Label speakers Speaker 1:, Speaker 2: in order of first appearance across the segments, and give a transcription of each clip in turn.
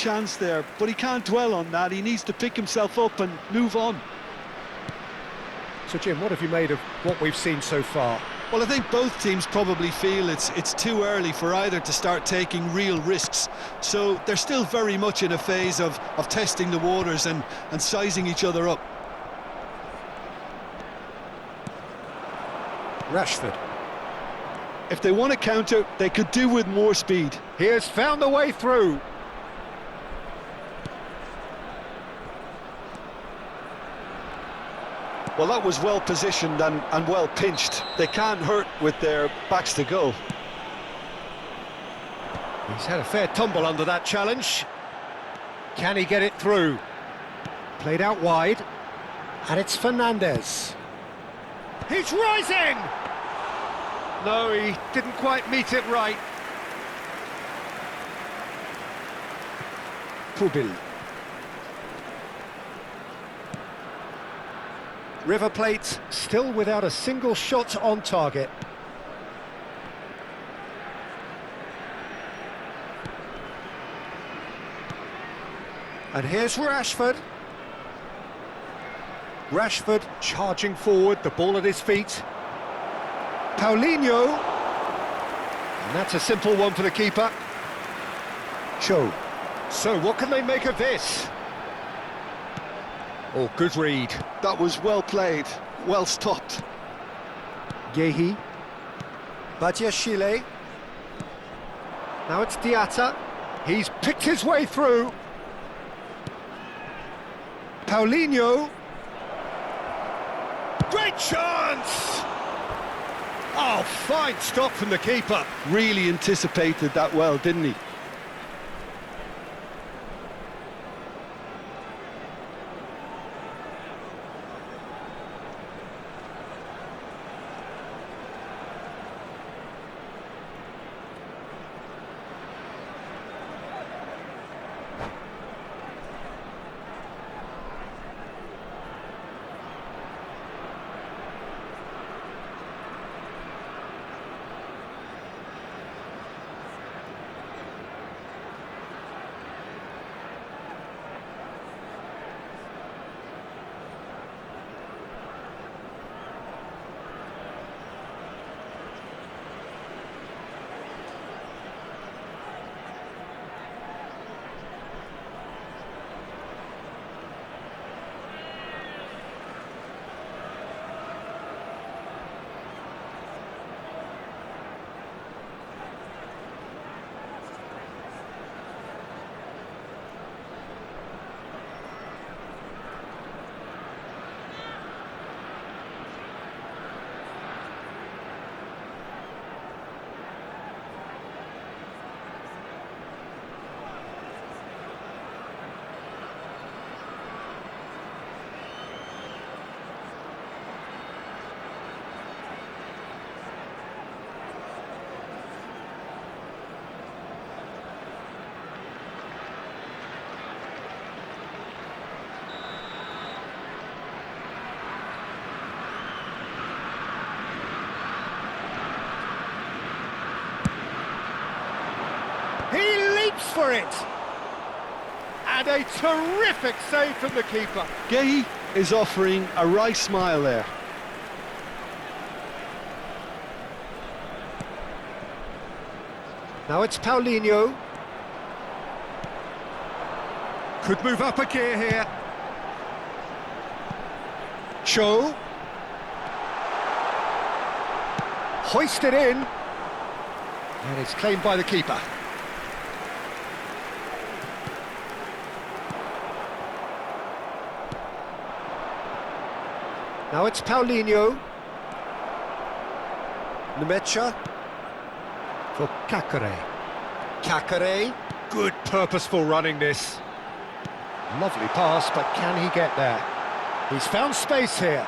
Speaker 1: chance there, but he can't dwell on that. He needs to pick himself up and move on.
Speaker 2: So Jim, what have you made of what we've seen so far?
Speaker 1: Well, I think both teams probably feel it's too early for either to start taking real risks. So they're still very much in a phase of testing the waters and sizing each other up.
Speaker 2: Rashford.
Speaker 1: If they want to counter, they could do with more speed.
Speaker 2: He has found the way through.
Speaker 1: Well, that was well positioned and well pinched. They can't hurt with their backs to goal.
Speaker 2: He's had a fair tumble under that challenge. Can he get it through? Played out wide. And it's Fernandez. He's rising! No, he didn't quite meet it right. Pubil. River Plate still without a single shot on target. And here's Rashford. Rashford charging forward, the ball at his feet. Paulinho. And that's a simple one for the keeper. Cho. So what can they make of this? Oh, good read.
Speaker 1: That was well played, well stopped.
Speaker 2: Yehi. Badiashile. Now it's Diatta. He's picked his way through. Paulinho. Great chance! Oh, fine stop from the keeper.
Speaker 1: Really anticipated that well, didn't he?
Speaker 2: He leaps for it! And a terrific save from the keeper.
Speaker 1: Gay is offering a wry smile there.
Speaker 2: Now it's Paulinho. Could move up a gear here. Cho. Hoisted in. And it's claimed by the keeper. Now it's Paulinho. Nemecha. For Kakare. Kakare. Good purposeful running this. Lovely pass, but can he get there? He's found space here.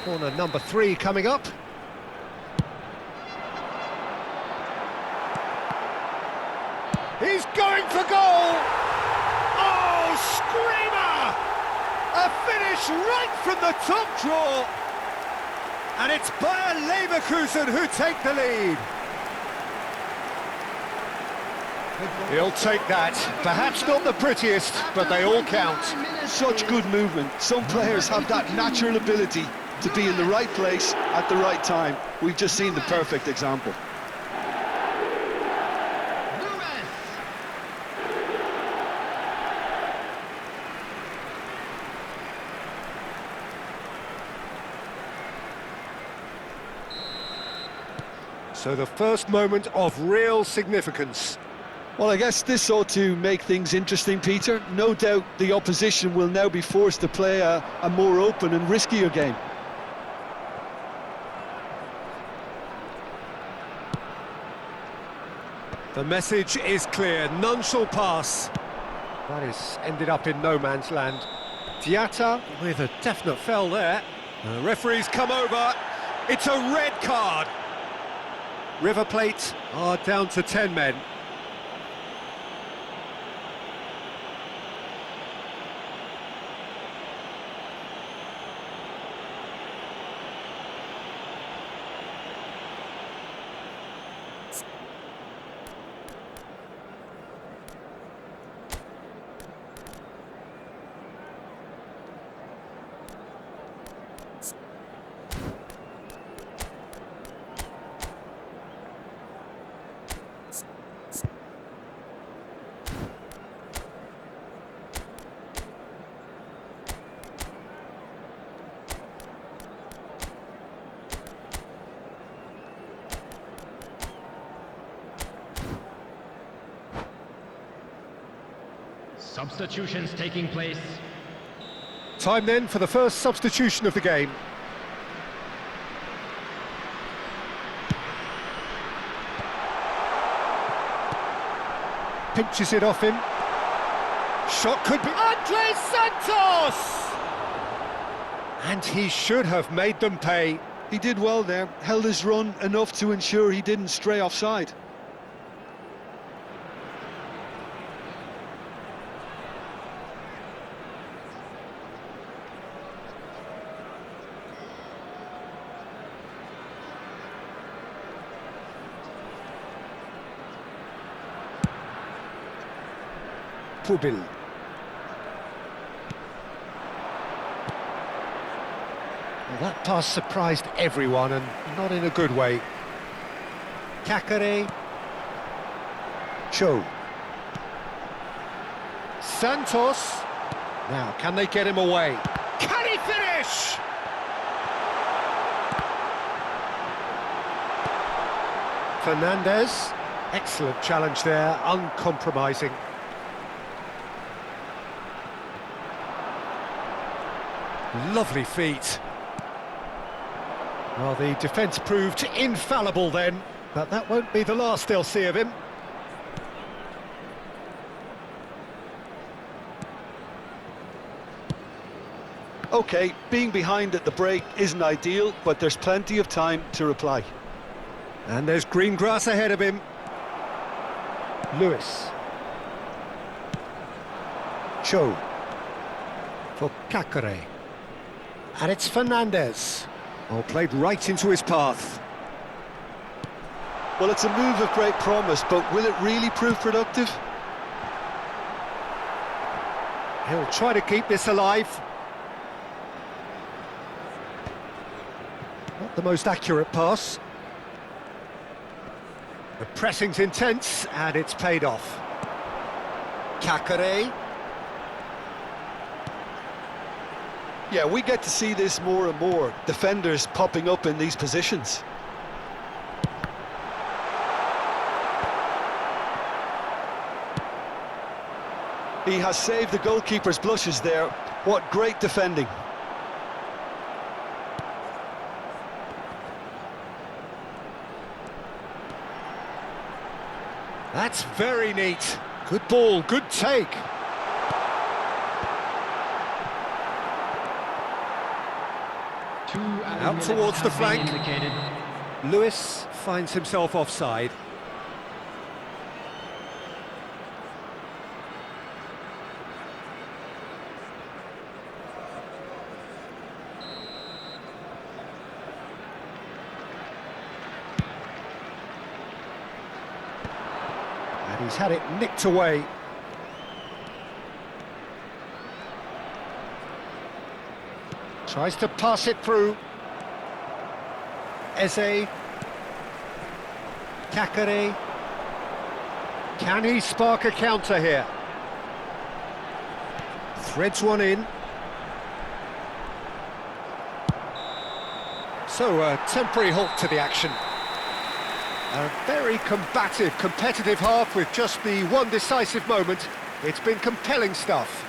Speaker 2: Corner number 3 coming up. He's going for goal! Oh, screamer! A finish right from the top draw! And it's Leverkusen who take the lead. He'll take that. Perhaps not the prettiest, but they all count.
Speaker 1: Such good movement. Some players have that natural ability to be in the right place at the right time. We've just seen the perfect example.
Speaker 2: So the first moment of real significance.
Speaker 1: Well, I guess this ought to make things interesting, Peter. No doubt the opposition will now be forced to play a more open and riskier game.
Speaker 2: The message is clear, none shall pass. That is ended up in no man's land. Diatta with a definite foul there. The referee's come over. It's a red card. River Plate are down to 10 men.
Speaker 3: Substitutions taking place.
Speaker 2: Time then for the first substitution of the game. Pinches it off him. Shot could be... Andres Santos! And he should have made them pay.
Speaker 1: He did well there, held his run enough to ensure he didn't stray offside.
Speaker 2: Pubil. Well, that pass surprised everyone, and not in a good way. Kakare. Cho. Santos. Now, can they get him away? Can he finish? Fernandez. Excellent challenge there, uncompromising. Lovely feet. Well, the defence proved infallible then, but that won't be the last they'll see of him.
Speaker 1: OK, being behind at the break isn't ideal, but there's plenty of time to reply.
Speaker 2: And there's green grass ahead of him. Lewis. Cho. For Kakare. And it's Fernandez. Oh, played right into his path.
Speaker 1: Well, it's a move of great promise, but will it really prove productive?
Speaker 2: He'll try to keep this alive. Not the most accurate pass. The pressing's intense, and it's paid off. Kakare.
Speaker 1: Yeah, we get to see this more and more. Defenders popping up in these positions. He has saved the goalkeeper's blushes there. What great defending.
Speaker 2: That's very neat. Good ball, good take. Out towards the flank. Lewis finds himself offside. And He's had it nicked away. Tries to pass it through. Eze. Kakare. Can he spark a counter here? Threads one in. So a temporary halt to the action. A very combative, competitive half with just the one decisive moment. It's been compelling stuff.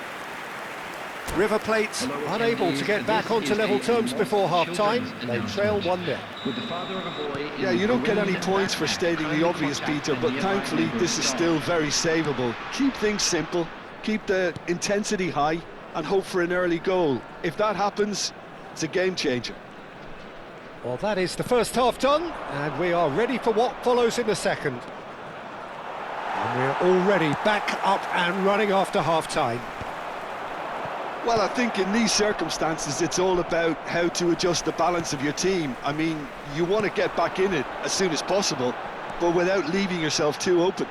Speaker 2: River Plate unable to get back onto level terms before half-time. They trail 1-0.
Speaker 1: Yeah, you don't get any points for stating the obvious, Peter, but thankfully this is still very savable. Keep things simple, keep the intensity high, and hope for an early goal. If that happens, it's a game changer.
Speaker 2: Well, that is the first half done, and we are ready for what follows in the second. And we're already back up and running after half-time.
Speaker 1: Well, I think in these circumstances, it's all about how to adjust the balance of your team. I mean, you want to get back in it as soon as possible, but without leaving yourself too open.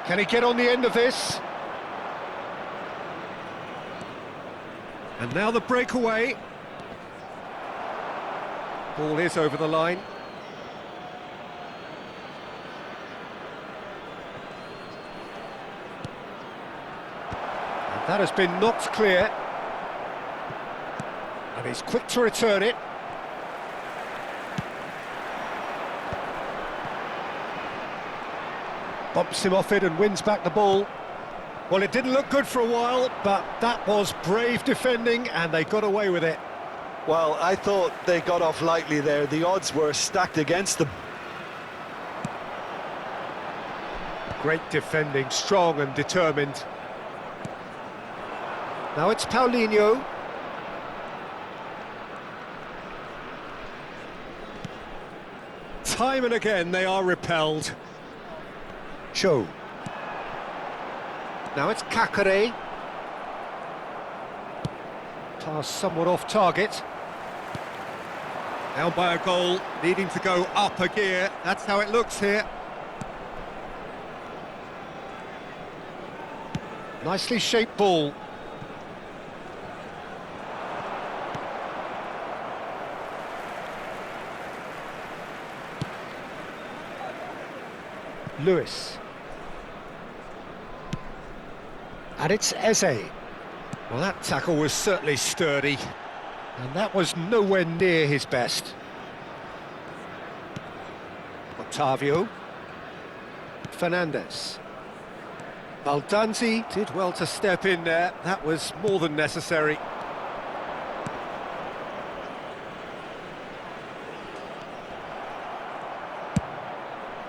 Speaker 2: Can he get on the end of this? And now the breakaway. Ball is over the line. That has been knocked clear. And he's quick to return it. Bumps him off it and wins back the ball. Well, it didn't look good for a while, but that was brave defending and they got away with it.
Speaker 1: Well, I thought they got off lightly there. The odds were stacked against them.
Speaker 2: Great defending, strong and determined. Now it's Paulinho. Time and again they are repelled. Cho. Now it's Kakare. Pass somewhat off target. Down by a goal, needing to go up a gear. That's how it looks here. Nicely shaped ball. Lewis. And it's Eze. Well, that tackle was certainly sturdy. And that was nowhere near his best. Ottavio. Fernandez. Baldanzi did well to step in there. That was more than necessary.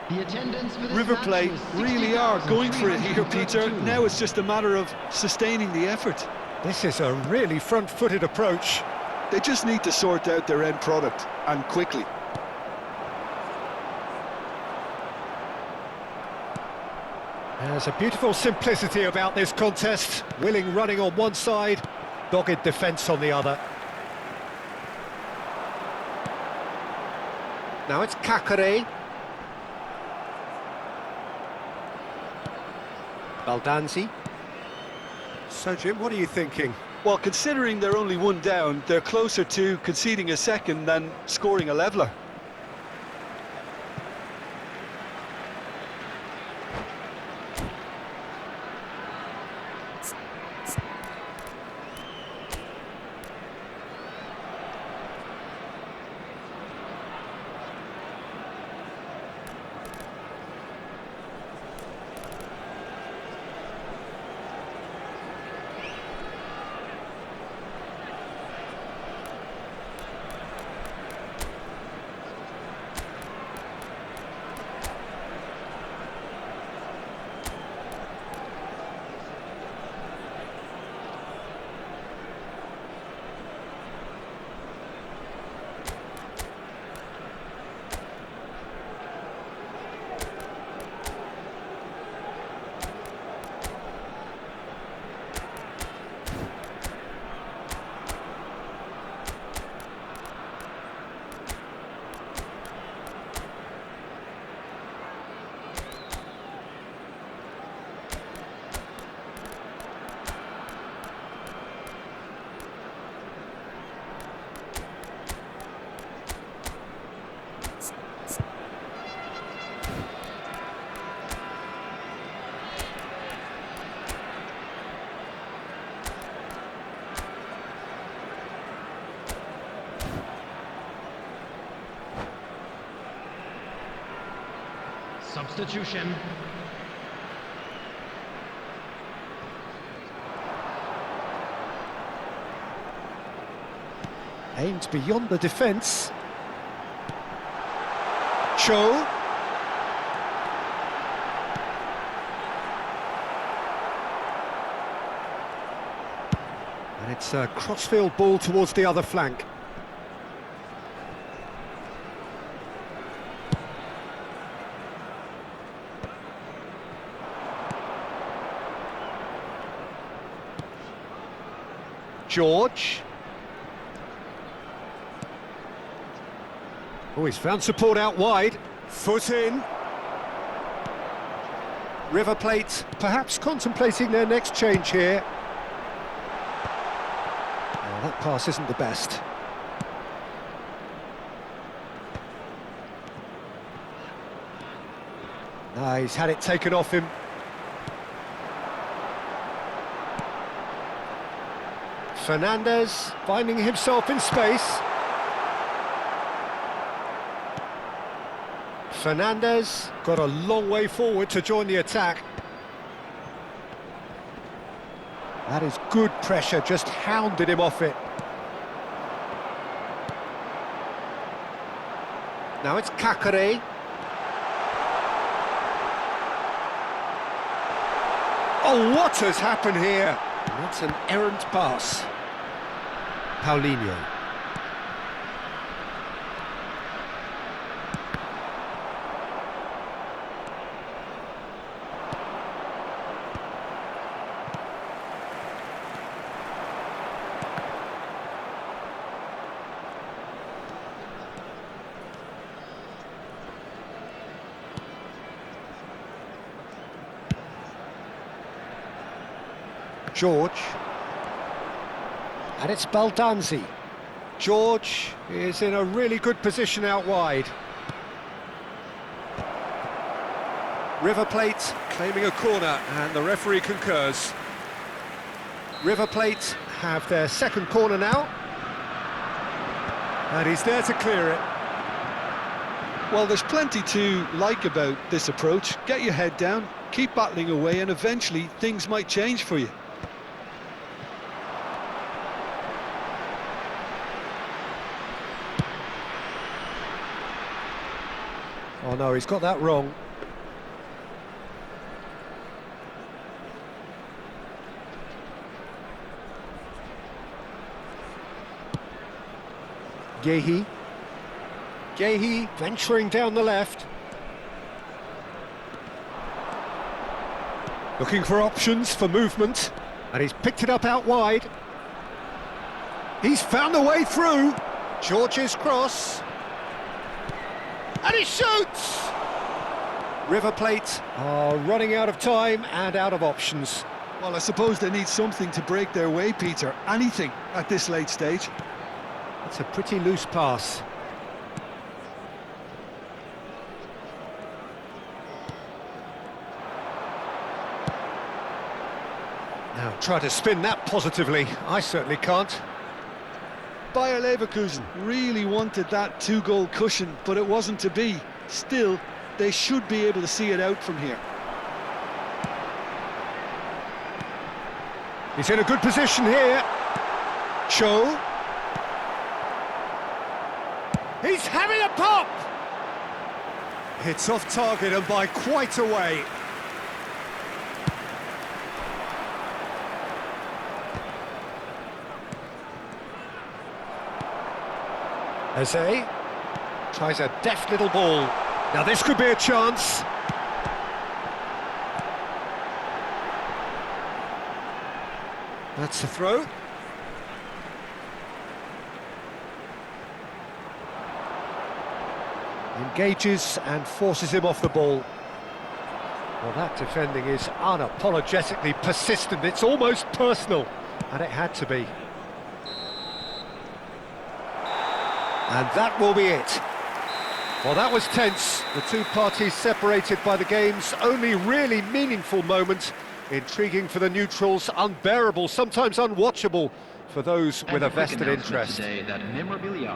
Speaker 3: The attendance for this
Speaker 1: River
Speaker 3: match
Speaker 1: Plate
Speaker 3: was
Speaker 1: really are going for it here, Peter. Now it's just a matter of sustaining the effort.
Speaker 2: This is a really front-footed approach.
Speaker 1: They just need to sort out their end product, and quickly.
Speaker 2: There's a beautiful simplicity about this contest. Willing running on one side, dogged defence on the other. Now it's Kakare. Baldanzi. So, Jim, what are you thinking?
Speaker 1: Well, considering they're only one down, they're closer to conceding a second than scoring a leveller.
Speaker 3: substitution.
Speaker 2: Aimed beyond the defence. Cho. And it's a crossfield ball towards the other flank. George. Oh, he's found support out wide. Foot in. River Plate perhaps contemplating their next change here. Oh, that pass isn't the best. No, he's had it taken off him. Fernandez finding himself in space. Fernandez got a long way forward to join the attack. That is good pressure, just hounded him off it. Now it's Kakare. Oh, what has happened here? That's an errant pass. Paulinho. George. And it's Baldanzi. George is in a really good position out wide. River Plate claiming a corner, and the referee concurs. River Plate have their second corner now. And he's there to clear it.
Speaker 1: Well, there's plenty to like about this approach. Get your head down, keep battling away, and eventually things might change for you.
Speaker 2: Oh no, he's got that wrong. Gehi. Gehi venturing down the left. Looking for options for movement. And he's picked it up out wide. He's found a way through. George's cross. And he shoots! River Plate are running out of time and out of options.
Speaker 1: Well, I suppose they need something to break their way, Peter. Anything at this late stage.
Speaker 2: It's a pretty loose pass. Now try to spin that positively. I certainly can't.
Speaker 1: Bayer Leverkusen really wanted that two-goal cushion, but it wasn't to be. Still, they should be able to see it out from here.
Speaker 2: He's in a good position here. Cho. He's having a pop! It's off target and by quite a way. Eze tries a deft little ball. Now this could be a chance. That's the throw. Engages and forces him off the ball. Well, that defending is unapologetically persistent. It's almost personal, and it had to be. And that will be it. Well, that was tense. The two parties separated by the game's only really meaningful moment. Intriguing for the neutrals, unbearable, sometimes unwatchable for those with a vested interest.
Speaker 3: Today that memorabilia